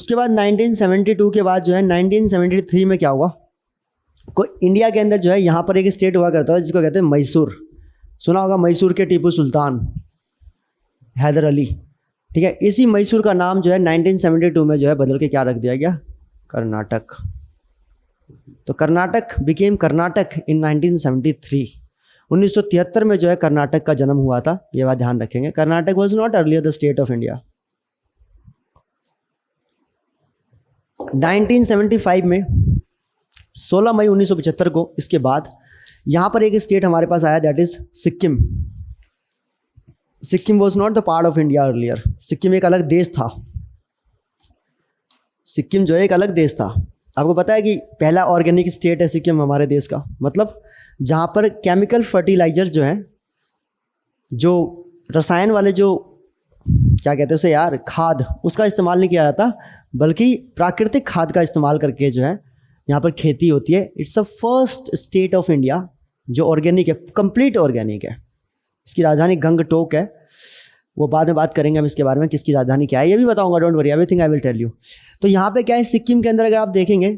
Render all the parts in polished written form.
उसके बाद 1972 के बाद जो है 1973 में क्या हुआ, कोई इंडिया के अंदर जो है यहाँ पर एक स्टेट हुआ करता था जिसको कहते हैं मैसूर। सुना होगा मैसूर के टीपू सुल्तान हैदर अली, ठीक है। इसी मैसूर का नाम जो है 1972 में जो है बदल के क्या रख दिया गया, कर्नाटक। तो कर्नाटक बिकेम कर्नाटक इन 1973। 1973 में जो है कर्नाटक का जन्म हुआ था, ये बात ध्यान रखेंगे। Karnataka was not earlier the state of India. 1975 में 16 मई 1975 को इसके बाद यहाँ पर एक स्टेट हमारे पास आया, that is Sikkim. Sikkim was not the part of India earlier. Sikkim एक अलग देश था। सिक्किम जो है एक अलग देश था। आपको पता है कि पहला ऑर्गेनिक स्टेट है सिक्किम हमारे देश का, मतलब जहाँ पर केमिकल फर्टिलाइजर जो हैं, जो रसायन वाले जो क्या कहते हैं उसे यार, खाद, उसका इस्तेमाल नहीं किया जाता, बल्कि प्राकृतिक खाद का इस्तेमाल करके जो है यहाँ पर खेती होती है। It's a first state of India जो ऑर्गेनिक है, कंप्लीट ऑर्गेनिक है। इसकी राजधानी गंगटोक है, वो बाद में बात करेंगे हम इसके बारे में, किसकी राजधानी क्या है ये भी बताऊंगा, don't worry, everything I will tell you. तो यहाँ पे क्या है, सिक्किम के अंदर अगर आप देखेंगे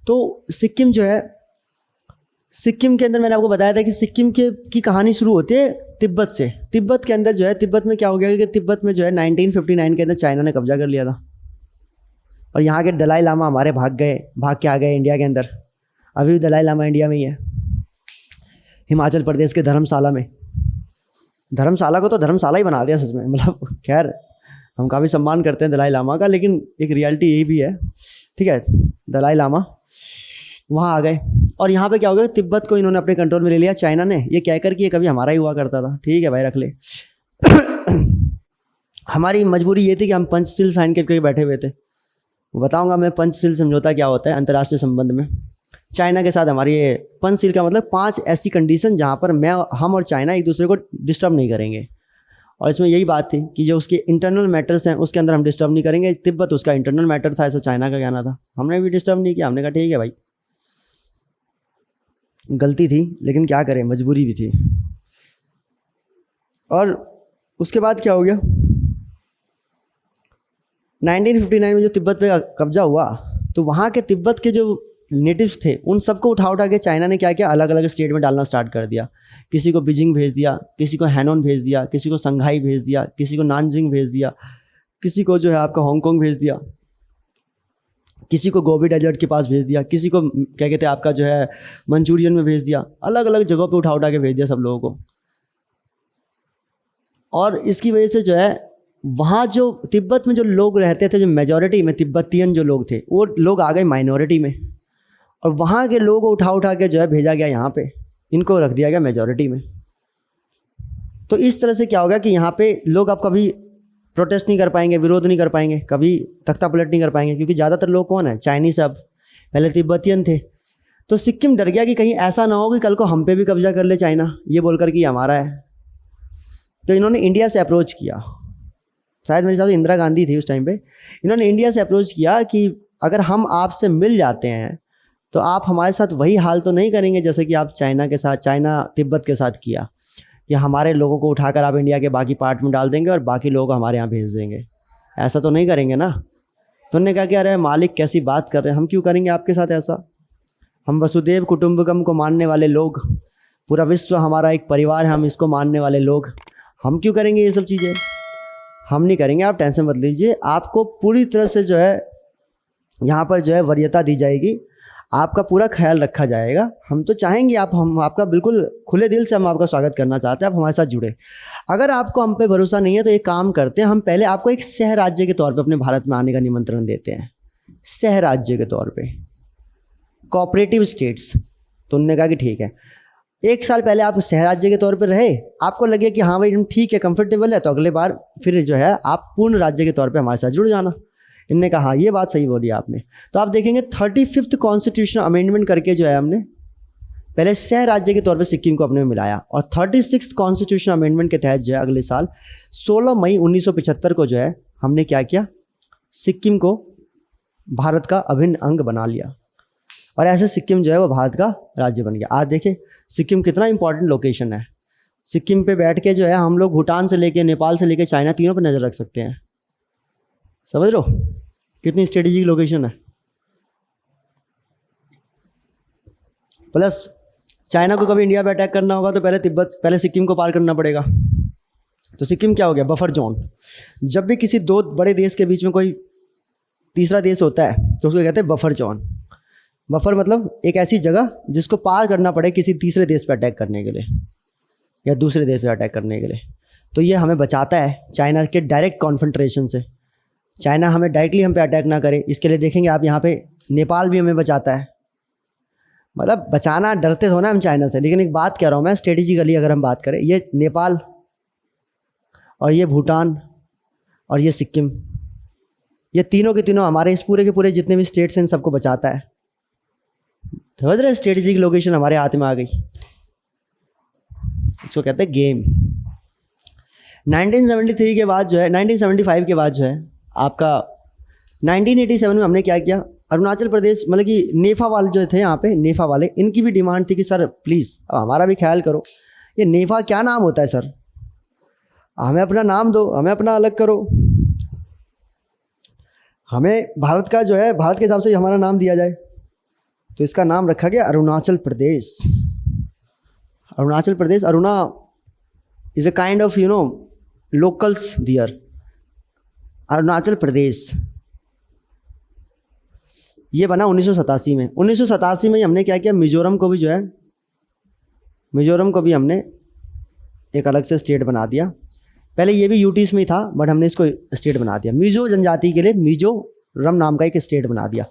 तो सिक्किम जो है, सिक्किम के अंदर मैंने आपको बताया था कि सिक्किम की कहानी शुरू होती है तिब्बत से। तिब्बत के अंदर जो है, तिब्बत में क्या हो गया कि तिब्बत में जो है 1959 के अंदर चाइना ने कब्जा कर लिया था, और यहाँ के दलाई लामा हमारे भाग के आ गए इंडिया के अंदर। अभी भी दलाई लामा इंडिया में ही है, हिमाचल प्रदेश के धर्मशाला में। धर्मशाला को तो धर्मशाला ही बना दिया सच में, मतलब खैर हम काफ़ी सम्मान करते हैं दलाई लामा का, लेकिन एक रियलिटी यही भी है, ठीक है। दलाई लामा वहाँ आ गए, और यहाँ पे क्या हो गया, तिब्बत को इन्होंने अपने कंट्रोल में ले लिया चाइना ने, ये कहकर कि ये कभी हमारा ही हुआ करता था। ठीक है भाई, रख ले। हमारी मजबूरी ये थी कि हम पंचशील साइन करके बैठे हुए थे। बताऊंगा मैं पंचशील समझौता क्या होता है अंतर्राष्ट्रीय संबंध में। चाइना के साथ हमारी ये पंचशील का मतलब 5 ऐसी कंडीशन जहाँ पर हम और चाइना एक दूसरे को डिस्टर्ब नहीं करेंगे, और इसमें यही बात थी कि जो उसके इंटरनल मैटर्स हैं उसके अंदर हम डिस्टर्ब नहीं करेंगे। तिब्बत उसका इंटरनल मैटर था, ऐसा चाइना का कहना था। हमने भी डिस्टर्ब नहीं किया, हमने कहा ठीक है भाई, गलती थी लेकिन क्या करें, मजबूरी भी थी। और उसके बाद क्या हो गया, 1959 में जो तिब्बत पे कब्जा हुआ, तो वहाँ के तिब्बत के जो नेटिव्स थे उन सबको उठा के चाइना ने क्या किया, अलग अलग स्टेट में डालना स्टार्ट कर दिया। किसी को बीजिंग भेज दिया, किसी को हैनोन भेज दिया, किसी को संघाई भेज दिया, किसी को नानजिंग भेज दिया, किसी को जो है आपका हांगकांग भेज दिया, किसी को गोबी डेजर्ट के पास भेज दिया, किसी को क्या कहते हैं आपका जो है मंचूरियन में भेज दिया। अलग अलग जगहों पे उठा के भेज दिया सब लोगों को। और इसकी वजह से जो है वहाँ जो तिब्बत में जो लोग रहते थे, जो मेजॉरिटी में तिब्बतियन जो लोग थे, वो लोग आ गए माइनॉरिटी में, और वहाँ के लोगों को उठा के जो है भेजा गया यहाँ पे, इनको रख दिया गया मेजॉरिटी में। तो इस तरह से क्या होगा कि यहाँ पे लोग अब कभी प्रोटेस्ट नहीं कर पाएंगे, विरोध नहीं कर पाएंगे, कभी तख्ता पलट नहीं कर पाएंगे, क्योंकि ज़्यादातर लोग कौन है, चाइनीज। अब पहले तिब्बतियन थे। तो सिक्किम डर गया कि कहीं ऐसा ना हो कि कल को हम पे भी कब्जा कर ले चाइना, ये बोलकर कि हमारा है। तो इन्होंने इंडिया से अप्रोच किया, शायद मेरे हिसाब से इंदिरा गांधी थी उस टाइम पे। इन्होंने इंडिया से अप्रोच किया कि अगर हम आपसे मिल जाते हैं तो आप हमारे साथ वही हाल तो नहीं करेंगे जैसे कि आप चाइना तिब्बत के साथ किया, कि हमारे लोगों को उठाकर आप इंडिया के बाकी पार्ट में डाल देंगे और बाकी लोगों को हमारे यहाँ भेज देंगे। ऐसा तो नहीं करेंगे ना। तो उन्होंने कहा कि अरे मालिक कैसी बात कर रहे हैं, हम क्यों करेंगे आपके साथ ऐसा। हम वसुदेव कुटुंबकम को मानने वाले लोग, पूरा विश्व हमारा एक परिवार है, हम इसको मानने वाले लोग, हम क्यों करेंगे ये सब चीज़ें। हम नहीं करेंगे, आप टेंशन मत लीजिए, आपको पूरी तरह से जो है यहाँ पर जो है वरीयता दी जाएगी, आपका पूरा ख्याल रखा जाएगा। हम तो चाहेंगे हम आपका बिल्कुल खुले दिल से हम आपका स्वागत करना चाहते हैं, आप हमारे साथ जुड़े। अगर आपको हम पे भरोसा नहीं है तो एक काम करते हैं, हम पहले आपको एक सह राज्य के तौर पे अपने भारत में आने का निमंत्रण देते हैं, सह राज्य के तौर पे, कोऑपरेटिव स्टेट्स। तो उन्होंने कहा कि ठीक है, 1 साल पहले आप सह राज्य के तौर पर रहे, आपको लगे कि हाँ भाई ठीक है, कंफर्टेबल है, तो अगले बार फिर जो है आप पूर्ण राज्य के तौर पे हमारे साथ जुड़ जाना। इनने कहा हाँ ये बात सही बोली आपने। तो आप देखेंगे 35th कॉन्स्टिट्यूशन अमेंडमेंट करके जो है हमने पहले सह राज्य के तौर पे सिक्किम को अपने में मिलाया, और 36th कॉन्स्टिट्यूशन अमेंडमेंट के तहत जो है अगले साल 16 मई 1975 को जो है हमने क्या किया, सिक्किम को भारत का अभिन्न अंग बना लिया, और ऐसे सिक्किम जो है वो भारत का राज्य बन गया। आज देखिए सिक्किम कितना इंपॉर्टेंट लोकेशन है। सिक्किम पे बैठ के जो है हम लोग भूटान से लेके, नेपाल से लेके चाइना, तीनों पे नज़र रख सकते हैं, समझ लो। कितनी स्ट्रेटेजिक लोकेशन है। प्लस चाइना को कभी इंडिया पे अटैक करना होगा तो पहले सिक्किम को पार करना पड़ेगा। तो सिक्किम क्या हो गया, बफर जोन। जब भी किसी दो बड़े देश के बीच में कोई तीसरा देश होता है तो उसको कहते हैं बफर जोन। बफर मतलब एक ऐसी जगह जिसको पार करना पड़े किसी तीसरे देश पे अटैक करने के लिए या दूसरे देश पे अटैक करने के लिए। तो ये हमें बचाता है चाइना के डायरेक्ट कॉन्फ्रंट्रेशन से। चाइना हमें डायरेक्टली हम पे अटैक ना करे, इसके लिए देखेंगे आप यहाँ पे नेपाल भी हमें बचाता है। मतलब बचाना, डरते हो ना हम चाइना से, लेकिन एक बात कह रहा हूँ मैं, स्ट्रेटेजिकली अगर हम बात करें, ये नेपाल और ये भूटान और ये सिक्किम, ये तीनों के तीनों हमारे इस पूरे के पूरे जितने भी स्टेट्स हैं सबको बचाता है। समझ रहे, स्ट्रेटेजिक लोकेशन हमारे हाथ में आ गई, इसको कहते हैं गेम। 1973 के बाद जो है, 1975 के बाद जो है आपका 1987 में हमने क्या किया, अरुणाचल प्रदेश मतलब कि नेफा वाले जो थे यहाँ पे, नेफा वाले, इनकी भी डिमांड थी कि सर प्लीज़ अब हमारा भी ख्याल करो। ये नेफा क्या नाम होता है सर, हमें अपना नाम दो, हमें अपना अलग करो। हमें भारत का जो है, भारत के हिसाब से हमारा नाम दिया जाए। तो इसका नाम रखा गया Arunachal Pradesh. Arunachal Pradesh, Aruna is a kind of locals there, Arunachal Pradesh. ये बना 1987 में। 1987 में हमने क्या किया, मिजोरम को भी जो है, मिजोरम को भी हमने एक अलग से स्टेट बना दिया। पहले ये भी यूटीज में ही था बट हमने इसको स्टेट बना दिया। मिजो जनजाति के लिए मिजोरम नाम का एक स्टेट बना दिया।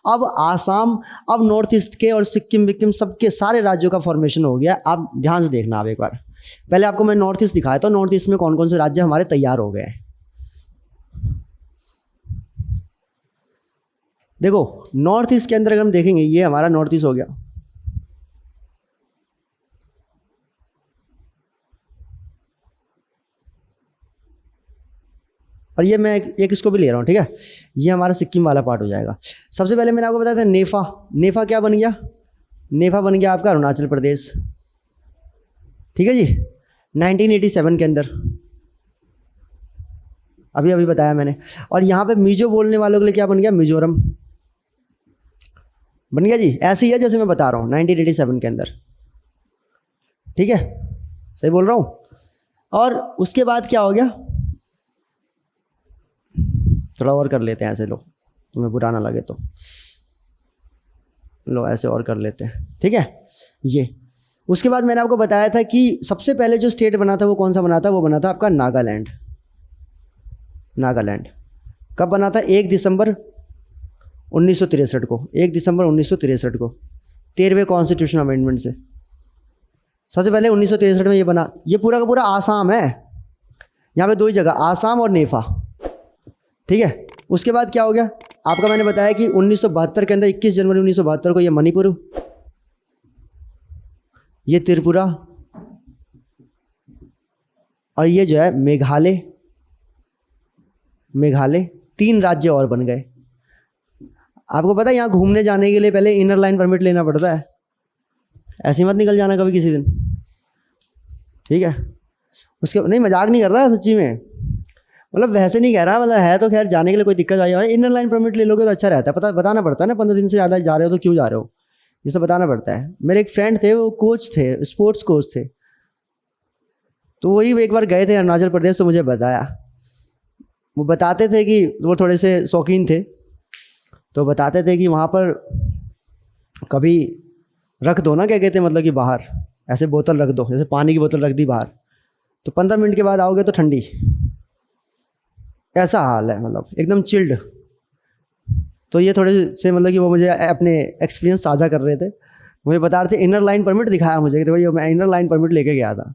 अब आसाम, अब नॉर्थ ईस्ट के और सिक्किम विक्किम सबके सारे राज्यों का फॉर्मेशन हो गया। आप ध्यान से देखना आप एक बार, पहले आपको मैं नॉर्थ ईस्ट दिखाया था, नॉर्थ ईस्ट में कौन कौन से राज्य हमारे तैयार हो गए हैं। देखो नॉर्थ ईस्ट के अंदर अगर हम देखेंगे, ये हमारा नॉर्थ ईस्ट हो गया। और ये मैं एक इसको भी ले रहा हूँ, ठीक है, ये हमारा सिक्किम वाला पार्ट हो जाएगा। सबसे पहले मैंने आपको बताया था नेफा, नेफा क्या बन गया, नेफा बन गया आपका अरुणाचल प्रदेश, ठीक है जी, 1987 के अंदर, अभी अभी बताया मैंने। और यहाँ पे मिजो बोलने वालों के लिए क्या बन गया, मिजोरम बन गया जी। ऐसे ही है जैसे मैं बता रहा हूँ 1987 के अंदर, ठीक है, सही बोल रहा हूँ। और उसके बाद क्या हो गया, थोड़ा और कर लेते हैं ऐसे, लो तुम्हें बुरा ना लगे तो, लो ऐसे और कर लेते हैं, ठीक है। ये उसके बाद मैंने आपको बताया था कि सबसे पहले जो स्टेट बना था वो कौन सा बना था, वो बना था आपका नागालैंड। नागालैंड कब बना था, 1 दिसंबर 1963 को, 1 दिसंबर 1963 को, 13वें कॉन्स्टिट्यूशन अमेंडमेंट से। सबसे पहले 1963 में ये बना। ये पूरा का पूरा आसाम है, यहाँ पे दो ही जगह, आसाम और नेफा, ठीक है। उसके बाद क्या हो गया आपका, मैंने बताया कि 1972 के अंदर 21 जनवरी 1972 को ये मणिपुर, ये त्रिपुरा और ये जो है मेघालय, मेघालय 3 राज्य और बन गए। आपको पता है यहाँ घूमने जाने के लिए पहले इनर लाइन परमिट लेना पड़ता है, ऐसे मत निकल जाना कभी किसी दिन, ठीक है। उसके नहीं, मजाक नहीं कर रहा सच्ची में, मतलब वैसे नहीं कह रहा, मतलब है तो खैर जाने के लिए कोई दिक्कत आई है, इनर लाइन परमिट ले लोगे तो अच्छा रहता है। पता बताना पड़ता है ना, 15 दिन से ज़्यादा जा रहे हो तो क्यों जा रहे हो, ये सब बताना पड़ता है। मेरे एक फ्रेंड थे, वो कोच थे, स्पोर्ट्स कोच थे, तो वही एक बार गए थे अरुणाचल प्रदेश, तो मुझे बताया, वो बताते थे कि वो थोड़े से शौकीन थे, तो बताते थे कि वहाँ पर कभी रख दो ना, क्या कहते हैं, मतलब कि बाहर ऐसे बोतल रख दो, जैसे पानी की बोतल रख दी बाहर, तो 15 मिनट के बाद आओगे तो ठंडी, ऐसा हाल है, मतलब एकदम चिल्ड। तो ये थोड़े से मतलब कि वो मुझे अपने एक्सपीरियंस साझा कर रहे थे, मुझे बता रहे थे, इनर लाइन परमिट दिखाया मुझे कि देखो ये मैं इनर लाइन परमिट लेके गया था,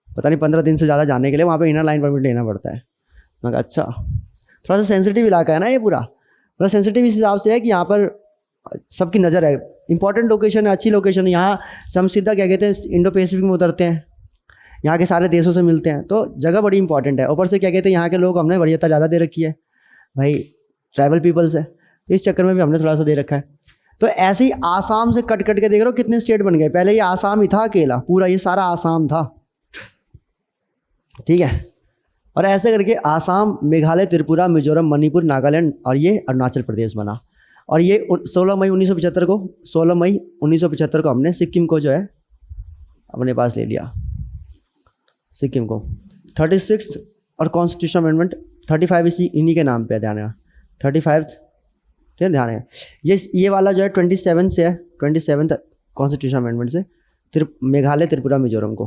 पता नहीं 15 दिन से ज़्यादा जाने के लिए वहाँ पे इनर लाइन परमिट लेना पड़ता है। मैं कहा अच्छा, थोड़ा सा सेंसिटिव इलाका है ना ये पूरा, थोड़ा सेंसिटिव इस हिसाब से है कि यहाँ पर सबकी नज़र है, इंपॉर्टेंट लोकेशन है, अच्छी लोकेशन है। यहाँ से हम सीधा क्या कहते हैं इंडो पैसिफिक में उतरते हैं, यहाँ के सारे देशों से मिलते हैं, तो जगह बड़ी इंपॉर्टेंट है। ऊपर से क्या कहते हैं यहाँ के लोग हमने वरीयता ज़्यादा दे रखी है भाई, ट्राइबल पीपल्स है, तो इस चक्कर में भी हमने थोड़ा सा दे रखा है। तो ऐसे ही आसाम से कट कट के देख रहे हो कितने स्टेट बन गए। पहले ये आसाम ही था अकेला, पूरा ये सारा आसाम था, ठीक है। और ऐसे करके आसाम, मेघालय, त्रिपुरा, मिजोरम, मणिपुर, नागालैंड और ये अरुणाचल प्रदेश बना। और ये 16 मई 1975 को हमने सिक्किम को जो है अपने पास ले लिया, सिक्किम को। 36 और कॉन्स्टिट्यूशन अमेंडमेंट 35 इसी इन्हीं के नाम पे ध्यान है, 35 ठीक है ध्यान है। ये वाला जो है 27 से है, 27 कॉन्स्टिट्यूशन अमेंडमेंट से मेघालय, त्रिपुरा, मिजोरम को,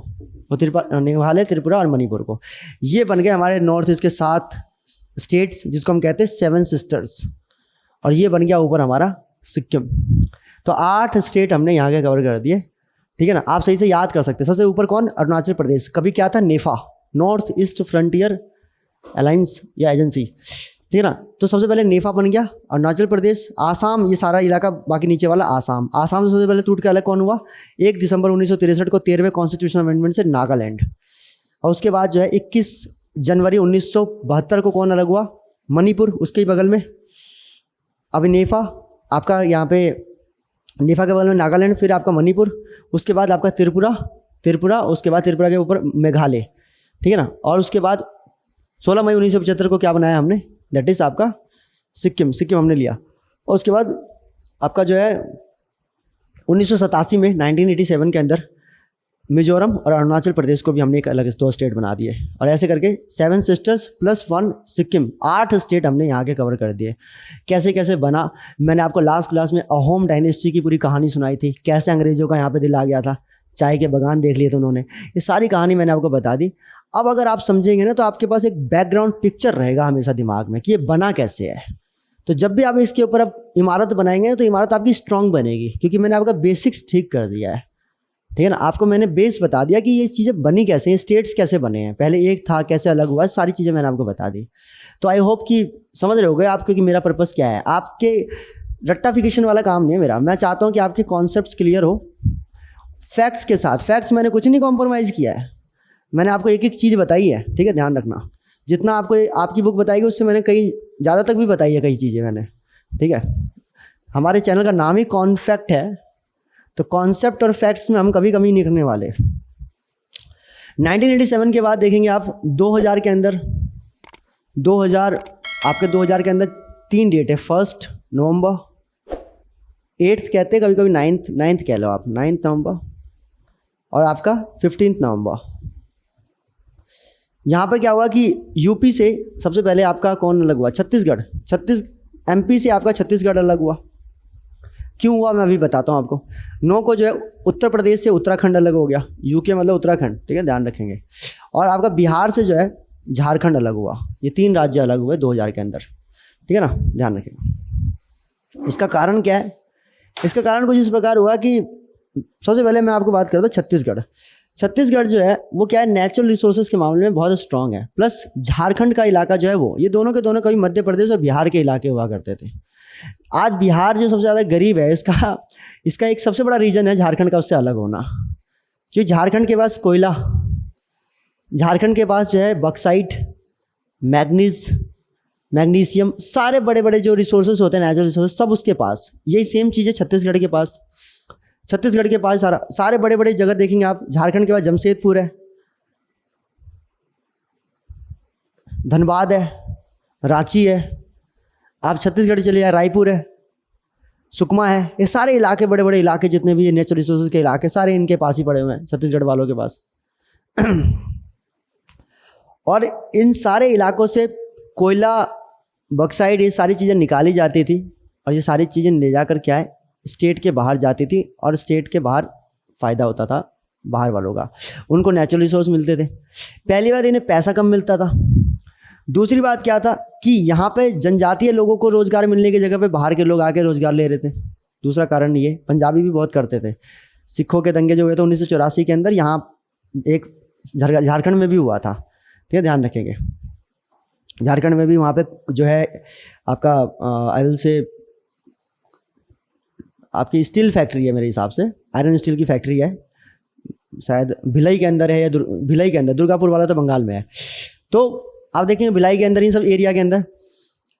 और मेघालय, त्रिपुरा और मणिपुर को। ये बन गए हमारे नॉर्थ ईस्ट के 7 स्टेट्स जिसको हम कहते हैं 7 सिस्टर्स। और ये बन गया ऊपर हमारा सिक्किम। तो 8 स्टेट हमने यहाँ के कवर कर दिए, ठीक है ना। आप सही से याद कर सकते हैं। सबसे ऊपर कौन? अरुणाचल प्रदेश। कभी क्या था? नेफा, नॉर्थ ईस्ट फ्रंटियर अलायंस या एजेंसी, ठीक है ना। तो सबसे पहले नेफा बन गया, अरुणाचल प्रदेश, आसाम, ये सारा इलाका, बाकी नीचे वाला आसाम। आसाम से सबसे पहले टूट के अलग कौन हुआ? 1 दिसंबर 1963 को 13वें कॉन्स्टिट्यूशन अमेंडमेंट से नागालैंड। और उसके बाद जो है 21 जनवरी 1972 को कौन अलग हुआ? मणिपुर, उसके ही बगल में। अभी नेफा आपका यहाँ पे, नेफा के बगल में नागालैंड, फिर आपका मणिपुर, उसके बाद आपका त्रिपुरा, उसके बाद त्रिपुरा के ऊपर मेघालय, ठीक है ना। और उसके बाद 16 मई 1975 को क्या बनाया हमने? दैट इज़ आपका सिक्किम हमने लिया। और उसके बाद आपका जो है 1987 में 1987 के अंदर मिजोरम और अरुणाचल प्रदेश को भी हमने एक अलग 2 स्टेट बना दिए। और ऐसे करके 7 सिस्टर्स प्लस 1 सिक्किम, 8 स्टेट हमने यहाँ के कवर कर दिए। कैसे कैसे बना, मैंने आपको लास्ट क्लास में अहोम डायनेस्टी की पूरी कहानी सुनाई थी, कैसे अंग्रेज़ों का यहाँ पे दिल आ गया था, चाय के बागान देख लिए थे उन्होंने, ये सारी कहानी मैंने आपको बता दी। अब अगर आप समझेंगे ना तो आपके पास एक बैकग्राउंड पिक्चर रहेगा हमेशा दिमाग में कि ये बना कैसे है। तो जब भी आप इसके ऊपर अब इमारत बनाएंगे तो इमारत आपकी स्ट्रांग बनेगी, क्योंकि मैंने आपका बेसिक्स ठीक कर दिया है, ठीक है ना। आपको मैंने बेस बता दिया कि ये चीज़ें बनी कैसे, ये स्टेट्स कैसे बने हैं, पहले एक था, कैसे अलग हुआ, सारी चीज़ें मैंने आपको बता दी। तो आई होप कि समझ रहे होगे आप, क्योंकि मेरा पर्पस क्या है, आपके रट्टाफिकेशन वाला काम नहीं है मेरा। मैं चाहता हूँ कि आपके कॉन्सेप्ट्स क्लियर हो फैक्ट्स के साथ। फैक्ट्स मैंने कुछ नहीं कॉम्प्रोमाइज़ किया है, मैंने आपको एक एक चीज़ बताई है, ठीक है, ध्यान रखना। जितना आपको आपकी बुक बताएगी उससे मैंने कई ज़्यादा तक भी बताई है कई चीज़ें मैंने, ठीक है। हमारे चैनल का नाम ही कॉन्फैक्ट है, तो कॉन्सेप्ट और फैक्ट्स में हम कभी कमी नहीं करने वाले। 1987 के बाद देखेंगे आप 2000 के अंदर, 2000 के अंदर 3 डेट है, 1 नवंबर, 8th कहते हैं, कभी कभी 9th कह लो आप, 9 नवंबर, और आपका 15 नवंबर। यहाँ पर क्या हुआ कि यूपी से सबसे पहले आपका कौन अलग हुआ? छत्तीसगढ़। एमपी से आपका छत्तीसगढ़ अलग हुआ। क्यों हुआ मैं अभी बताता हूँ आपको। 9 को जो है उत्तर प्रदेश से उत्तराखंड अलग हो गया, यूके मतलब उत्तराखंड, ठीक है, ध्यान रखेंगे। और आपका बिहार से जो है झारखंड अलग हुआ। ये 3 राज्य अलग हुए 2000 के अंदर, ठीक है ना, ध्यान रखेंगे। इसका कारण क्या है? इसका कारण कुछ इस प्रकार हुआ कि सबसे पहले मैं आपको बात करता हूँ छत्तीसगढ़ जो है वो क्या है, नेचुरल रिसोर्सेज के मामले में बहुत स्ट्रांग है। प्लस झारखंड का इलाका जो है वो, ये दोनों के दोनों कभी मध्य प्रदेश और बिहार के इलाके हुआ करते थे। आज बिहार जो सबसे ज़्यादा गरीब है, इसका एक सबसे बड़ा रीज़न है झारखंड का उससे अलग होना। क्योंकि झारखंड के पास कोयला, झारखंड के पास जो है बॉक्साइट, मैग्नीशियम, सारे बड़े बड़े जो रिसोर्सेज होते हैं नेचुरल रिसोर्सेज सब उसके पास। यही सेम चीज़ है छत्तीसगढ़ के पास सारे बड़े बड़े जगह देखेंगे आप। झारखंड के पास जमशेदपुर है, धनबाद है, रांची है। आप छत्तीसगढ़ चले जाए, रायपुर है, सुकमा है, ये सारे इलाके, बड़े बड़े इलाके जितने भी नेचुरल रिसोर्सेज के इलाके, सारे इनके पास ही पड़े हुए हैं, छत्तीसगढ़ वालों के पास। और इन सारे इलाकों से कोयला, बॉक्साइट, ये सारी चीज़ें निकाली जाती थी। और ये सारी चीज़ें ले जाकर क्या है, स्टेट के बाहर जाती थी। और स्टेट के बाहर फ़ायदा होता था बाहर वालों का, उनको नेचुरल रिसोर्स मिलते थे। पहली बात, इन्हें पैसा कम मिलता था। दूसरी बात क्या था कि यहाँ पे जनजातीय लोगों को रोज़गार मिलने की जगह पे बाहर के लोग आके रोज़गार ले रहे थे। दूसरा कारण ये, पंजाबी भी बहुत करते थे। सिखों के दंगे जो हुए थे 1984 के अंदर, यहाँ एक झारखंड में भी हुआ था, ठीक है, ध्यान रखेंगे। झारखंड में भी वहाँ पे जो है आपका आई विल से आपकी स्टील फैक्ट्री है, मेरे हिसाब से आयरन स्टील की फैक्ट्री है, शायद भिलाई के अंदर है या भिलाई के अंदर, दुर्गापुर वाला तो बंगाल में है। तो आप देखेंगे भिलाई के अंदर, इन सब एरिया के अंदर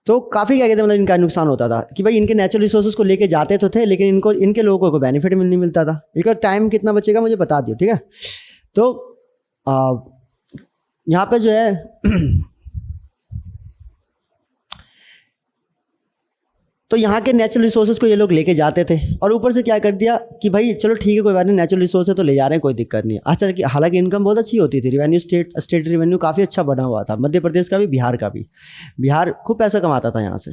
तो काफ़ी क्या कहते हैं, मतलब इनका नुकसान होता था कि भाई इनके नेचुरल रिसोर्सेज को लेके जाते तो थे, लेकिन इनके लोगों को बेनिफिट नहीं मिलता था। एक बार टाइम कितना बचेगा मुझे बता दियो, ठीक है। तो यहाँ पे जो है तो यहाँ के नेचुरल रिसोर्सेज को ये लोग लेके जाते थे और ऊपर से क्या कर दिया कि भाई चलो ठीक है कोई बात नहीं, नेचुरल रिसोर्स है तो ले जा रहे हैं, कोई दिक्कत नहीं है। अच्छा कि हालांकि इनकम बहुत अच्छी होती थी, रेवेन्यू स्टेट रेवेन्यू काफ़ी अच्छा बना हुआ था, मध्य प्रदेश का भी, बिहार का भी। बिहार खूब पैसा कमाता था यहाँ से,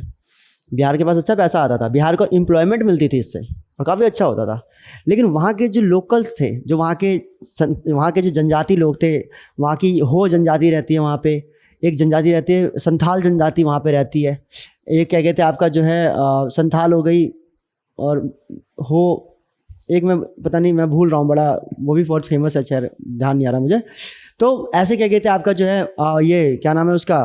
बिहार के पास अच्छा पैसा आता था, बिहार को एम्प्लॉयमेंट मिलती थी इससे और काफ़ी अच्छा होता था। लेकिन वहाँ के जो लोकल्स थे, जो वहाँ के जो जनजाति लोग थे, वहाँ की हो जनजाति रहती है, वहाँ पे एक जनजाति रहती है, संथाल जनजाति वहाँ पे रहती है। एक क्या कहते हैं आपका जो है संथाल हो गई, और हो एक मैं पता नहीं, मैं भूल रहा हूँ, बड़ा वो भी बहुत फेमस है, खैर ध्यान नहीं आ रहा मुझे। तो ऐसे क्या कहते हैं आपका जो है ये क्या नाम है उसका,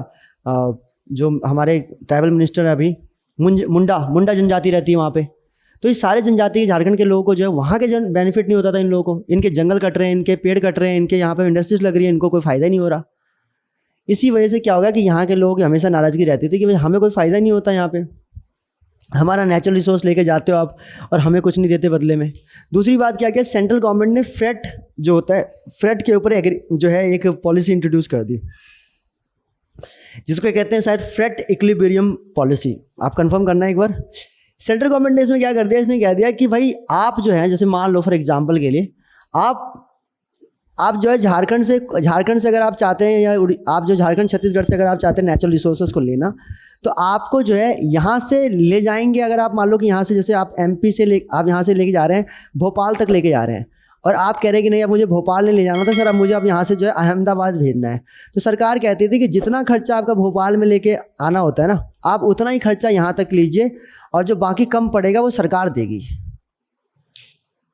जो हमारे ट्राइबल मिनिस्टर है अभी, मुंडा जनजाति रहती है वहाँ पे। तो इस सारे जनजाति झारखंड के लोगों को जो है वहाँ के बेनिफिट नहीं होता था इन लोगों को, इनके जंगल कट रहे हैं, इनके पेड़ कट रहे हैं, इनके यहाँ पे इंडस्ट्रीज लग रही है, इनको कोई फ़ायदा ही नहीं हो रहा। इसी वजह से क्या होगा कि यहाँ के लोगों की हमेशा नाराज़गी रहती थी कि भाई हमें कोई फ़ायदा नहीं होता, यहाँ पे हमारा नेचुरल रिसोर्स लेके जाते हो आप और हमें कुछ नहीं देते बदले में। दूसरी बात क्या सेंट्रल गवर्नमेंट ने फ्रेट जो होता है, फ्रेट के ऊपर जो है एक पॉलिसी इंट्रोड्यूस कर दी, जिसको कहते हैं शायद फ्रेट इक्विलिब्रियम पॉलिसी। आप कंफर्म करना एक बार। सेंट्रल गवर्नमेंट ने इसमें क्या कर दिया, इसने कह दिया कि भाई आप जो है, जैसे मान लो फॉर एग्जांपल के लिए आप जो है झारखंड से अगर आप चाहते हैं, या आप जो झारखंड छत्तीसगढ़ से अगर आप चाहते हैं नेचुरल रिसोर्सेज को लेना, तो आपको जो है यहाँ से ले जाएंगे। अगर आप मान लो कि यहाँ से, जैसे आप एमपी से आप यहाँ से लेके जा रहे हैं, भोपाल तक लेके जा रहे हैं, और आप कह रहे हैं कि नहीं अब मुझे भोपाल नहीं ले जाना था सर, अब मुझे अब यहाँ से जो है अहमदाबाद भेजना है। तो सरकार कहती थी कि जितना खर्चा आपका भोपाल में लेके आना होता है ना, आप उतना ही खर्चा यहाँ तक लीजिए, और जो बाकी कम पड़ेगा वो सरकार देगी।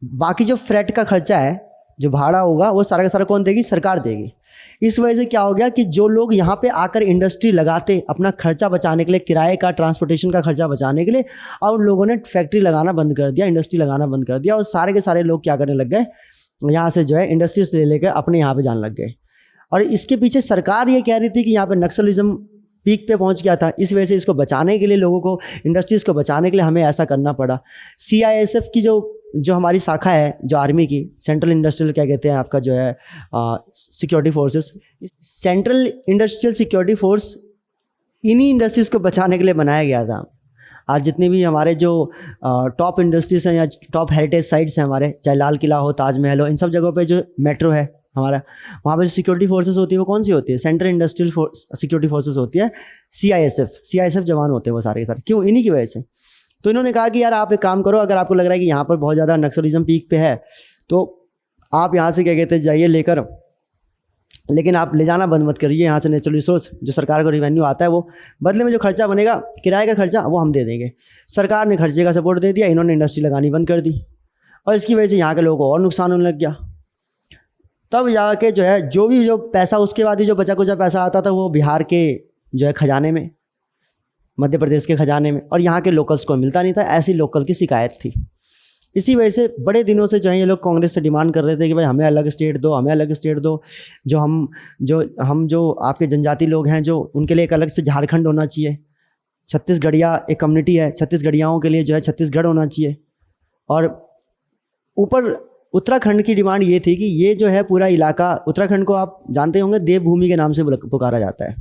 बाकी जो फ्रेट का खर्चा है, जो भाड़ा होगा, वो सारा का सारा कौन देगी, सरकार देगी। इस वजह से क्या हो गया कि जो लोग यहाँ पे आकर इंडस्ट्री लगाते अपना खर्चा बचाने के लिए, किराए का, ट्रांसपोर्टेशन का खर्चा बचाने के लिए, और उन लोगों ने फैक्ट्री लगाना बंद कर दिया, इंडस्ट्री लगाना बंद कर दिया, और सारे के सारे लोग क्या करने लग गए, यहाँ से जो है इंडस्ट्रीज ले लेकर अपने यहाँ पे जाने लग गए। और इसके पीछे सरकार ये कह रही थी कि यहाँ पे नक्सलिज्म पीक पे पहुंच गया था, इस वजह से इसको बचाने के लिए, लोगों को, इंडस्ट्रीज़ को बचाने के लिए हमें ऐसा करना पड़ा। CISF की जो हमारी शाखा है, जो आर्मी की, सेंट्रल इंडस्ट्रियल क्या कहते हैं आपका जो है security forces, central industrial security force इन्हीं इंडस्ट्रीज़ को बचाने के लिए बनाया गया था। आज जितनी भी हमारे जो टॉप इंडस्ट्रीज़ हैं या टॉप हेरिटेज साइट्स हैं हमारे, चाहे लाल किला हो, ताजमहल हो, इन सब जगहों पे जो मेट्रो है हमारा, वहाँ पे सिक्योरिटी फोर्सेस होती है, वो कौन सी होती है, सेंट्रल इंडस्ट्रियल सिक्योरिटी फोर्सेस होती है, CISF जवान होते हैं वो सारे के सारे। क्यों? इन्हीं की वजह से। तो इन्होंने कहा कि यार आप एक काम करो, अगर आपको लग रहा है कि यहाँ पर बहुत ज़्यादा नक्सलिज्म पीक पे है, तो आप यहाँ से क्या कहते हैं जाइए लेकर, लेकिन आप ले जाना बंद मत करिए यहाँ से नेचुरल रिसोर्स। जो सरकार को रिवेन्यू आता है वो बदले में जो खर्चा बनेगा, किराए का खर्चा, वो हम दे देंगे। सरकार ने खर्चे का सपोर्ट दे दिया, इन्होंने इंडस्ट्री लगानी बंद कर दी, और इसकी वजह से यहाँ के लोगों को और नुकसान होने लग गया। तब जाके जो है जो पैसा, उसके बाद ही जो बचा कुचा पैसा आता था, वो बिहार के जो है खजाने में, मध्य प्रदेश के खजाने में, और यहाँ के लोकल्स को मिलता नहीं था। ऐसी लोकल की शिकायत थी। इसी वजह से बड़े दिनों से जो है ये लोग कांग्रेस से डिमांड कर रहे थे कि भाई हमें अलग स्टेट दो, हमें अलग स्टेट दो। जो हम जो आपके जनजाति लोग हैं, जो उनके लिए एक अलग से झारखंड होना चाहिए। छत्तीसगढ़िया एक कम्युनिटी है, छत्तीसगढ़ियाओं के लिए जो है छत्तीसगढ़ होना चाहिए। और ऊपर उत्तराखंड की डिमांड ये थी कि ये जो है पूरा इलाका, उत्तराखंड को आप जानते होंगे देवभूमि के नाम से पुकारा जाता है।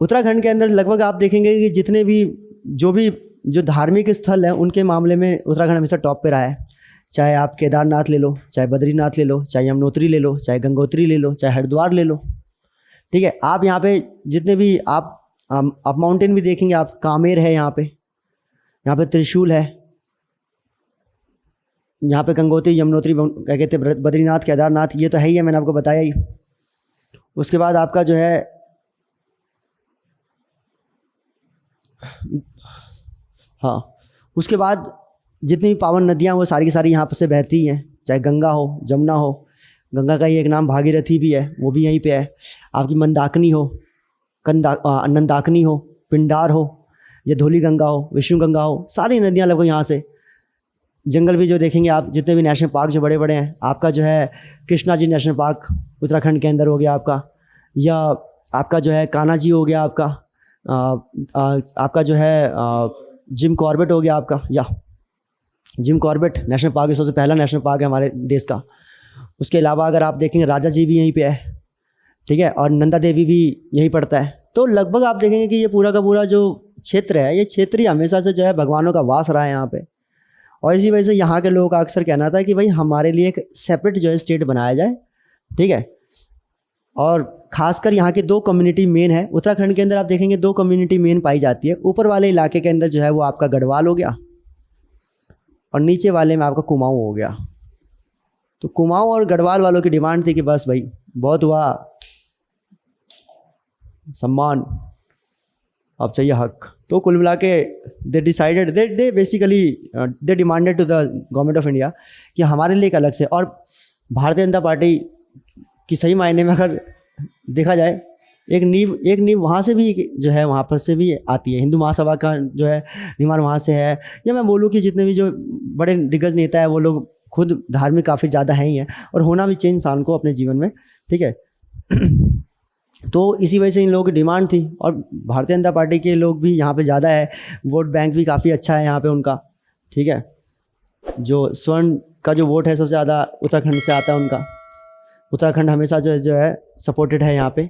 उत्तराखंड के अंदर लगभग आप देखेंगे कि जितने भी जो धार्मिक स्थल हैं, उनके मामले में उत्तराखंड हमेशा टॉप पे रहा है। चाहे आप केदारनाथ ले लो, चाहे बद्रीनाथ ले लो, चाहे यमुनोत्री ले लो, चाहे गंगोत्री ले लो, चाहे हरिद्वार ले लो, ठीक है। आप यहाँ पे जितने भी आप माउंटेन भी देखेंगे, आप कामेर है यहाँ पे त्रिशूल है, यहाँ पे गंगोत्री, यमुनोत्री, क्या कहते हैं बद्रीनाथ, केदारनाथ, ये तो है ही है, मैंने आपको बताया ही। उसके बाद आपका जो है हाँ, उसके बाद जितनी भी पावन नदियाँ वो सारी की सारी यहाँ पर से बहती हैं, चाहे गंगा हो, जमुना हो। गंगा का ही एक नाम भागीरथी भी है, वो भी यहीं पे है। आपकी मंदाकिनी हो, नंदाकिनी हो, पिंडार हो, या धौली गंगा हो, विष्णु गंगा हो, सारी नदियाँ लगभग यहाँ से। जंगल भी जो देखेंगे आप, जितने भी नेशनल पार्क जो बड़े बड़े हैं, आपका जो है कृष्णा जी नेशनल पार्क उत्तराखंड के अंदर हो गया आपका, या आपका जो है कान्हा जी हो गया आपका, आपका जो है जिम कॉर्बेट हो गया आपका, या जिम कॉर्बेट नेशनल पार्क सबसे पहला नेशनल पार्क है हमारे देश का। उसके अलावा अगर आप देखेंगे राजा जी भी यहीं पे है, ठीक है, और नंदा देवी भी यहीं पड़ता है। तो लगभग आप देखेंगे कि ये पूरा का पूरा जो क्षेत्र है, ये क्षेत्र ही हमेशा से जो है भगवानों का वास रहा है यहाँ पे। और इसी वजह से यहाँ के लोगों का अक्सर कहना था कि भाई हमारे लिए एक सेपरेट जो है स्टेट बनाया जाए, ठीक है। और खासकर यहाँ की दो कम्युनिटी मेन है, उत्तराखंड के अंदर आप देखेंगे दो कम्युनिटी मेन पाई जाती है। ऊपर वाले इलाके के अंदर जो है वो आपका गढ़वाल हो गया, और नीचे वाले में आपका कुमाऊँ हो गया। तो कुमाऊँ और गढ़वाल वालों की डिमांड थी कि बस भाई बहुत हुआ, सम्मान, अब चाहिए हक। तो कुल मिला के they decided, they basically they demanded to the government of India कि हमारे लिए एक अलग से। और भारतीय जनता पार्टी की सही मायने में अगर देखा जाए, एक नींव वहाँ से भी जो है, वहाँ पर से भी आती है। हिंदू महासभा का जो है निर्माण वहाँ से है। या मैं बोलूँ कि जितने भी जो बड़े दिग्गज नेता है वो लोग खुद धार्मिक काफ़ी ज़्यादा हैं ही हैं, और होना भी चाहिए इंसान को अपने जीवन में, ठीक है। तो इसी वजह से इन लोगों की डिमांड थी। और भारतीय जनता पार्टी के लोग भी यहाँ पे ज़्यादा है, वोट बैंक भी काफ़ी अच्छा है यहाँ पे उनका, ठीक है। जो स्वर्ण का जो वोट है सबसे ज़्यादा उत्तराखंड से आता है उनका। उत्तराखंड हमेशा जो है सपोर्टेड है यहाँ पे,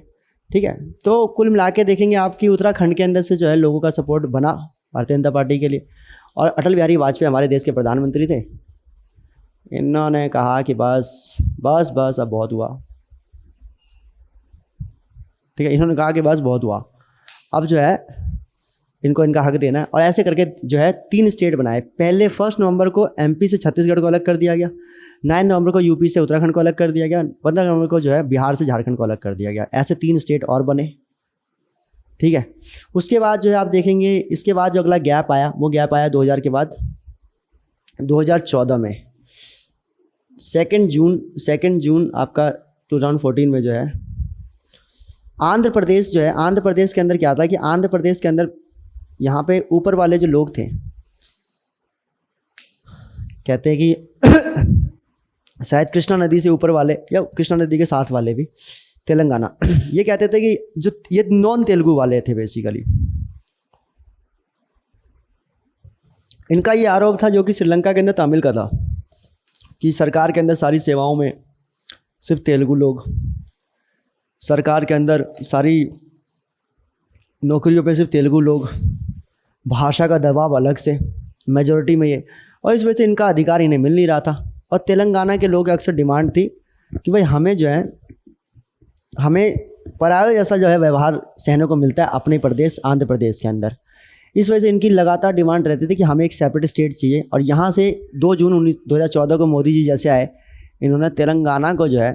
ठीक है। तो कुल मिला के देखेंगे आप कि उत्तराखंड के अंदर से जो है लोगों का सपोर्ट बना भारतीय जनता पार्टी के लिए। और अटल बिहारी वाजपेयी हमारे देश के प्रधानमंत्री थे। इन्होंने कहा कि बस बस बस अब बहुत हुआ, ठीक है। इन्होंने कहा कि बस बहुत हुआ, अब जो है इनको इनका हक देना है। और ऐसे करके जो है 3 स्टेट बनाए। पहले 1 नवंबर को एमपी से छत्तीसगढ़ को अलग कर दिया गया, 9 नवंबर को यूपी से उत्तराखंड को अलग कर दिया गया, 15 नवंबर को जो है बिहार से झारखंड को अलग कर दिया गया। ऐसे 3 स्टेट और बने, ठीक है। उसके बाद जो है आप देखेंगे, इसके बाद जो अगला गैप आया वो गैप आया 2000 के बाद 2014 में 2 जून आपका 2014 में जो है आंध्र प्रदेश जो है, आंध्र प्रदेश के अंदर क्या था कि आंध्र प्रदेश के अंदर यहाँ पे ऊपर वाले जो लोग थे कहते हैं कि शायद कृष्णा नदी से ऊपर वाले या कृष्णा नदी के साथ वाले भी, तेलंगाना, ये कहते थे कि जो ये नॉन तेलुगु वाले थे बेसिकली। इनका ये आरोप था, जो कि श्रीलंका के अंदर तमिल का था, कि सरकार के अंदर सारी सेवाओं में सिर्फ तेलुगु लोग, सरकार के अंदर सारी नौकरियों पे सिर्फ तेलुगु लोग, भाषा का दबाव अलग से, मेजॉरिटी में ये। और इस वजह से इनका अधिकार इन्हें मिल नहीं रहा था। और तेलंगाना के लोग अक्सर डिमांड थी कि भाई हमें जो है, हमें पराये जैसा जो है व्यवहार सहने को मिलता है अपने प्रदेश आंध्र प्रदेश के अंदर। इस वजह से इनकी लगातार डिमांड रहती थी कि हमें एक सेपरेट स्टेट चाहिए। और यहाँ से 2 जून 2014 को मोदी जी जैसे आए, इन्होंने तेलंगाना को जो है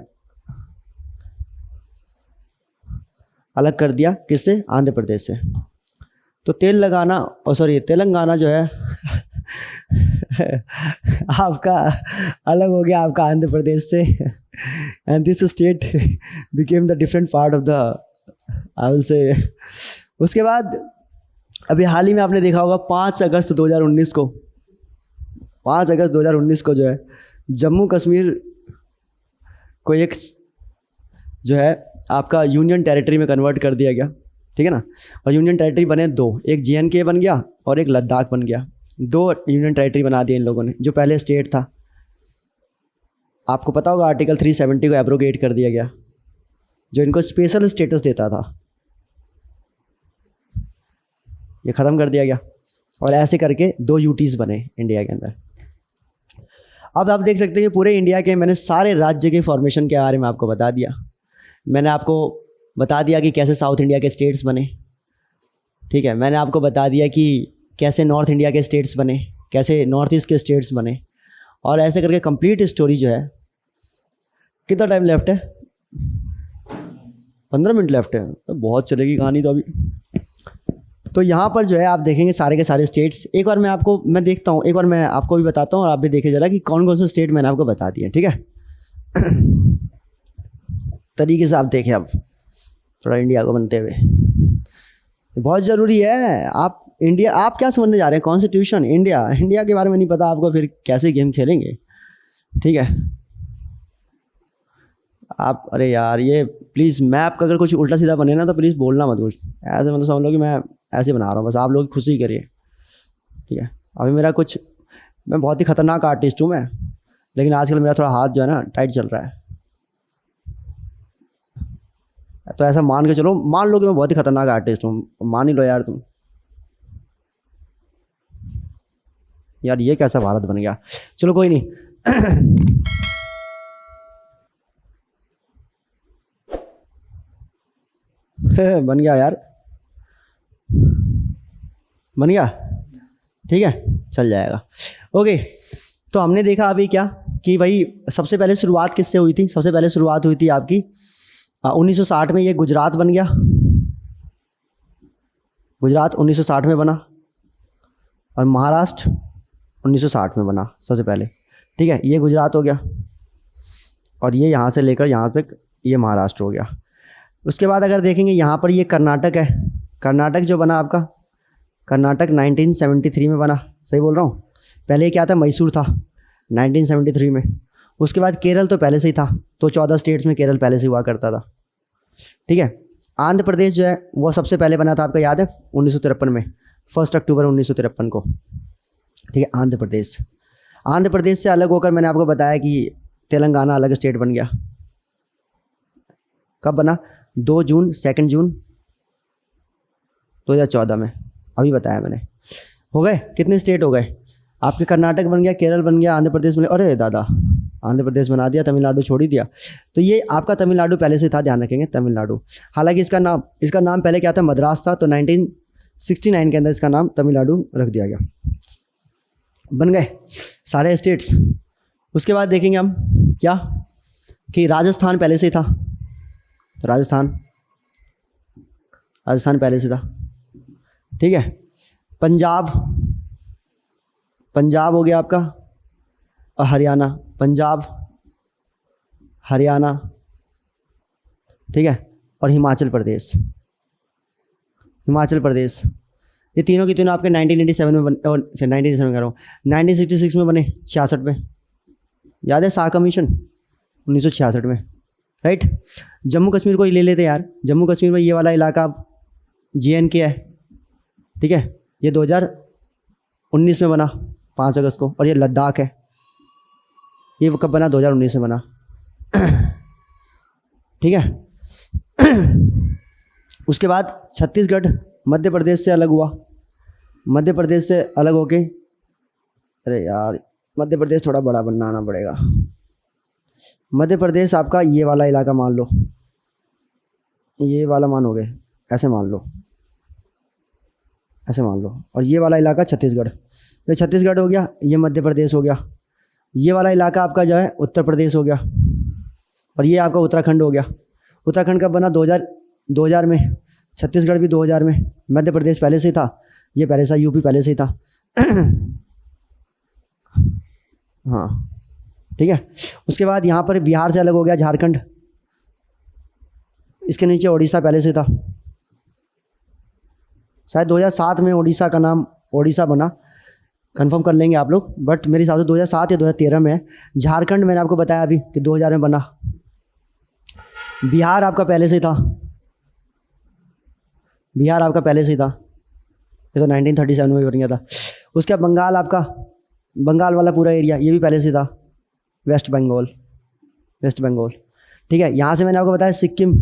अलग कर दिया, किससे? आंध्र प्रदेश से। तो तेलंगाना जो है आपका अलग हो गया आपका आंध्र प्रदेश से। And this state became the different part of the, I will say. उसके बाद अभी हाल ही में आपने देखा होगा 5 अगस्त 2019 को जो है जम्मू कश्मीर को एक जो है आपका यूनियन टेरिटरी में कन्वर्ट कर दिया गया, ठीक है ना। और यूनियन टेरिटरी बने 2, एक JNK बन गया और एक लद्दाख बन गया। 2 यूनियन टेरिटरी बना दिए इन लोगों ने। जो पहले स्टेट था, आपको पता होगा आर्टिकल 370 को एब्रोगेट कर दिया गया, जो इनको स्पेशल स्टेटस देता था, ये ख़त्म कर दिया गया। और ऐसे करके 2 यूटीज़ बने इंडिया के अंदर। अब आप देख सकते हैं कि पूरे इंडिया के मैंने सारे राज्य के फॉर्मेशन के बारे में आपको बता दिया। मैंने आपको बता दिया कि कैसे साउथ इंडिया के स्टेट्स बने, ठीक है। मैंने आपको बता दिया कि कैसे नॉर्थ इंडिया के स्टेट्स बने, कैसे नॉर्थ ईस्ट के स्टेट्स बने। और ऐसे करके कंप्लीट स्टोरी जो है, कितना टाइम लेफ्ट है? 15 मिनट लेफ्ट है, तो बहुत चलेगी कहानी तो अभी। तो यहाँ पर जो है आप देखेंगे सारे के सारे स्टेट्स। एक बार मैं देखता हूँ, एक बार मैं आपको भी बताता हूँ और आप भी देखे जरा कि कौन कौन से स्टेट मैंने आपको बता दिए, ठीक है। तरीके से आप देखें अब थोड़ा इंडिया को बनते हुए, बहुत ज़रूरी है। आप क्या समझने जा रहे हैं? कॉन्स्टिट्यूशन, इंडिया के बारे में नहीं पता आपको, फिर कैसे गेम खेलेंगे, ठीक है। आप अरे यार, ये प्लीज़ मैप का अगर कुछ उल्टा सीधा बने ना तो प्लीज़ बोलना मत कुछ ऐसे, मतलब समझ लो कि मैं ऐसे बना रहा हूँ, बस आप लोग खुशी करिए, ठीक है। अभी मैं बहुत ही ख़तरनाक आर्टिस्ट हूँ मैं, लेकिन आजकल मेरा थोड़ा हाथ जो है ना टाइट चल रहा है। तो ऐसा मान के चलो, मान लो कि मैं बहुत ही खतरनाक आर्टिस्ट हूँ, मान ही लो यार तुम। यार ये कैसा भारत बन गया, चलो कोई नहीं। बन गया यार, बन गया, ठीक है, चल जाएगा। ओके, तो हमने देखा अभी क्या कि भाई सबसे पहले शुरुआत किससे हुई थी? सबसे पहले शुरुआत हुई थी आपकी 1960 में, ये गुजरात बन गया। गुजरात 1960 में बना, और महाराष्ट्र 1960 में बना सबसे पहले, ठीक है। ये गुजरात हो गया, और ये यहाँ से लेकर यहाँ तक ये महाराष्ट्र हो गया। उसके बाद अगर देखेंगे यहाँ पर ये कर्नाटक है। कर्नाटक जो बना आपका, कर्नाटक 1973 में बना, सही बोल रहा हूँ? पहले क्या था, मैसूर था 1973 में। उसके बाद केरल तो पहले से ही था, तो 14 स्टेट्स में केरल पहले से हुआ करता था, ठीक है। आंध्र प्रदेश जो है वो सबसे पहले बना था, आपका याद है, 1953 में, 1 अक्टूबर 1953 को, ठीक है। आंध्र प्रदेश, आंध्र प्रदेश से अलग होकर मैंने आपको बताया कि तेलंगाना अलग स्टेट बन गया। कब बना? 2 जून 2 जून 2014 में, अभी बताया मैंने। हो गए कितने स्टेट हो गए आपके? कर्नाटक बन गया, केरल बन गया, आंध्र प्रदेश बन गया, अरे दादा आंध्र प्रदेश बना दिया, तमिलनाडु छोड़ ही दिया। तो ये आपका तमिलनाडु पहले से था, ध्यान रखेंगे तमिलनाडु। हालांकि इसका नाम पहले क्या था, मद्रास था, तो 1969 के अंदर इसका नाम तमिलनाडु रख दिया गया। बन गए सारे स्टेट्स। उसके बाद देखेंगे हम क्या कि राजस्थान पहले से ही था, तो राजस्थान पहले से था, ठीक है। पंजाब हो गया आपका, और हरियाणा, पंजाब हरियाणा, ठीक है। और हिमाचल प्रदेश, ये तीनों की तीनों आपके 1987 में बने, 1987 कह रहा हूँ, 1966 में बने, 66 में, याद है शाह कमीशन 1966 में, राइट। जम्मू कश्मीर को ही ले लेते यार, जम्मू कश्मीर में ये वाला इलाका JNK है, ठीक है। ये 2019 में बना 5 अगस्त को, और ये लद्दाख है, ये कब बना? 2019 में बना, ठीक है। उसके बाद छत्तीसगढ़ मध्य प्रदेश से अलग हुआ, मध्य प्रदेश से अलग होके, अरे यार मध्य प्रदेश थोड़ा बड़ा बनाना पड़ेगा। मध्य प्रदेश आपका ये वाला इलाका मान लो, ये वाला मानोगे, ऐसे मान लो, ऐसे मान लो, और ये वाला इलाका छत्तीसगढ़, तो छत्तीसगढ़ हो गया, ये मध्य प्रदेश हो गया, ये वाला इलाका आपका जो है उत्तर प्रदेश हो गया, और ये आपका उत्तराखंड हो गया। उत्तराखंड कब बना? 2000 में, छत्तीसगढ़ भी 2000 में, मध्य प्रदेश पहले से ही था, ये पहले से, यूपी पहले से ही था। हाँ, ठीक है। उसके बाद यहाँ पर बिहार से अलग हो गया झारखंड, इसके नीचे उड़ीसा पहले से था, शायद 2007 में उड़ीसा का नाम उड़ीसा बना, कंफर्म कर लेंगे आप लोग, बट मेरे हिसाब से 2007 या 2013 में है। झारखंड मैंने आपको बताया अभी कि 2000 में बना। बिहार आपका पहले से था, बिहार आपका पहले से ही था, ये तो 1937 में बन गया था। उसके बाद बंगाल, आपका बंगाल वाला पूरा एरिया, ये भी पहले से था, वेस्ट बंगाल, ठीक है। यहाँ से मैंने आपको बताया सिक्किम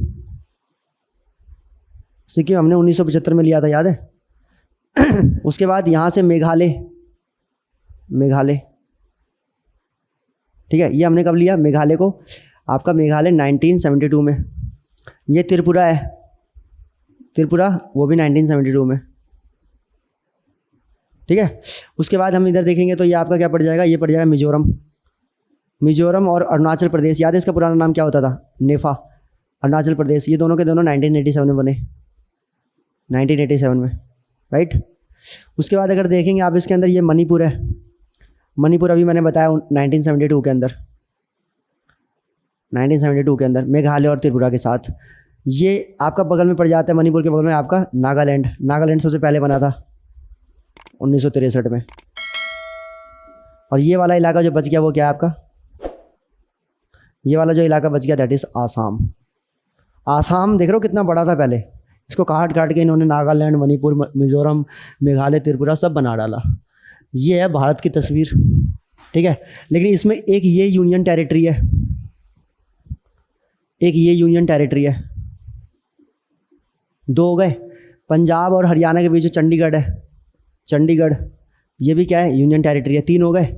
हमने 1975 में लिया था, याद है। उसके बाद यहाँ से मेघालय, ठीक है, ये हमने कब लिया मेघालय को? आपका मेघालय 1972 में। ये त्रिपुरा है, त्रिपुरा वो भी 1972 में, ठीक है। उसके बाद हम इधर देखेंगे तो ये आपका क्या पड़ जाएगा? ये पड़ जाएगा मिजोरम और अरुणाचल प्रदेश। याद है इसका पुराना नाम क्या होता था? नेफा। अरुणाचल प्रदेश, ये दोनों के दोनों 1987 में बने, 1987 में, राइट। उसके बाद अगर देखेंगे आप इसके अंदर, ये मणिपुर है, मणिपुर अभी मैंने बताया 1972 के अंदर, 1972 के अंदर मेघालय और त्रिपुरा के साथ। ये आपका बगल में पड़ जाता है, मणिपुर के बगल में आपका नागालैंड सबसे पहले बना था 1963 में। और ये वाला इलाका जो बच गया वो क्या है आपका? ये वाला जो इलाका बच गया दैट इज़ आसाम। देख रहे हो कितना बड़ा था पहले, इसको काट के इन्होंने नागालैंड, मणिपुर, मिजोरम, मेघालय, त्रिपुरा सब बना डाला। ये है भारत की तस्वीर, ठीक है। लेकिन इसमें एक ये यूनियन टेरिटरी है, 2 हो गए। पंजाब और हरियाणा के बीच में चंडीगढ़ है, चंडीगढ़ ये भी क्या है, यूनियन टेरिटरी है, 3 हो गए।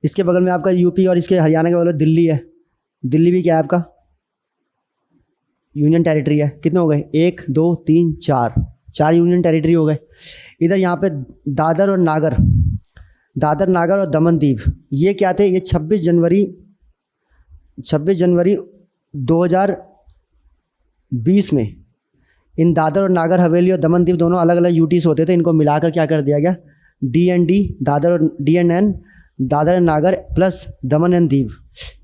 इसके बगल में आपका यूपी और इसके हरियाणा के बगल में दिल्ली है, दिल्ली भी क्या है आपका यूनियन टेरिटरी है। कितने हो गए, 1 2 3 4, 4 यूनियन टेरिटरी हो गए। इधर यहाँ पे दादर और नागर, दादर नागर और दमन दीव, ये क्या थे, ये 26 जनवरी 2020 में इन दादर और नागर हवेली और दमन दीव दोनों अलग अलग यूटीज होते थे, इनको मिलाकर क्या कर दिया गया, DND दादर और DNN दादर एंड नागर प्लस दमन एंड दीव,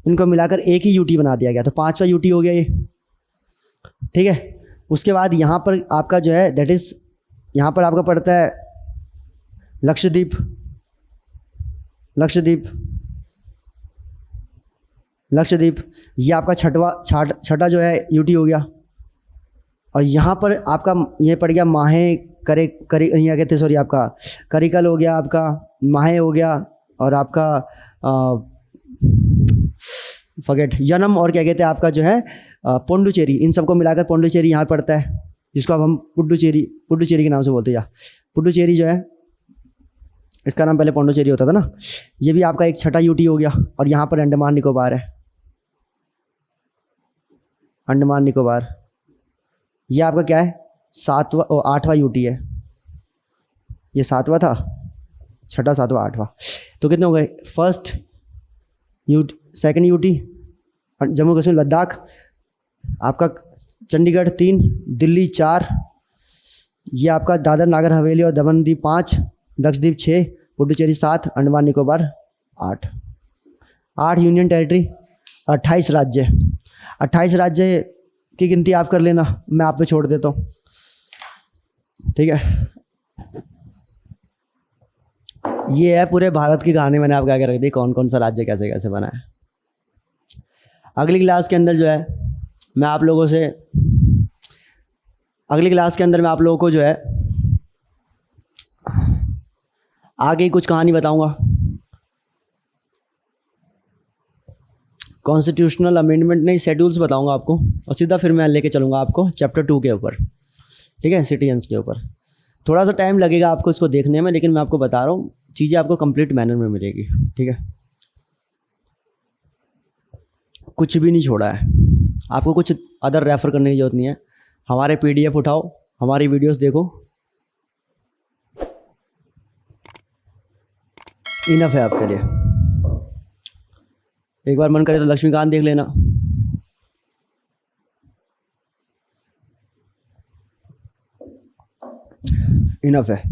इनको मिलाकर एक ही यूटी बना दिया गया। तो 5वां यूटी हो गया ये, ठीक है। उसके बाद यहाँ पर आपका जो है दैट इज़, यहाँ पर आपका पड़ता है लक्षद्वीप, लक्षद्वीप, लक्षद्वीप, ये आपका छठा जो है यूटी हो गया। और यहाँ पर आपका ये पड़ गया माहे करे यहाँ कहते सॉरी आपका करिकल हो गया, आपका माहे हो गया, और आपका फॉरगेट यनम, और क्या कहते हैं आपका जो है पोंडुचेरी, इन सबको मिलाकर पोंडुचेरी यहाँ पड़ता है, जिसको अब हम पुडुचेरी के नाम से बोलते हैं। पुडुचेरी जो है इसका नाम पहले पोंडुचेरी होता था ना, ये भी आपका एक छठा यूटी हो गया। और यहाँ पर अंडमान निकोबार है, अंडमान निकोबार, ये आपका क्या है 8वां यूटी है, ये 7वां था, छठा 7वां 8वां, तो कितने हो गए, first second UT Jammu Kashmir Ladakh, आपका चंडीगढ़ 3, दिल्ली 4, ये आपका दादर नागर हवेली और दमन दीव 5, लक्षद्वीप 6, पुडुचेरी 7, अंडमान निकोबार 8 यूनियन टेरिटरी, 28 राज्य। 28 राज्य की गिनती आप कर लेना, मैं आप पे छोड़ देता हूँ, ठीक है। ये है पूरे भारत की कहानी, मैंने आपको आगे रख दी कौन कौन सा राज्य कैसे कैसे बना है। अगली क्लास के अंदर जो है मैं आप लोगों से, अगली क्लास के अंदर मैं आप लोगों को जो है आगे ही कुछ कहानी बताऊंगा, कॉन्स्टिट्यूशनल अमेंडमेंट नहीं, शेड्यूल्स बताऊंगा आपको, और सीधा फिर मैं लेके चलूँगा आपको चैप्टर 2 के ऊपर, ठीक है, सिटीजन्स के ऊपर। थोड़ा सा टाइम लगेगा आपको इसको देखने में, लेकिन मैं आपको बता रहा हूँ चीज़ें आपको कंप्लीट मैनर में मिलेगी, ठीक है। कुछ भी नहीं छोड़ा है, आपको कुछ अदर रेफ़र करने की ज़रूरत नहीं है। हमारे PDF उठाओ, हमारी वीडियोस देखो, इनफ है आपके लिए। एक बार मन करे तो लक्ष्मीकांत देख लेना, इनफ है।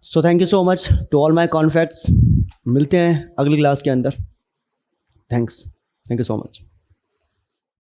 So thank you so much to all my contacts, मिलते हैं अगली क्लास के अंदर। Thanks, thank you so much.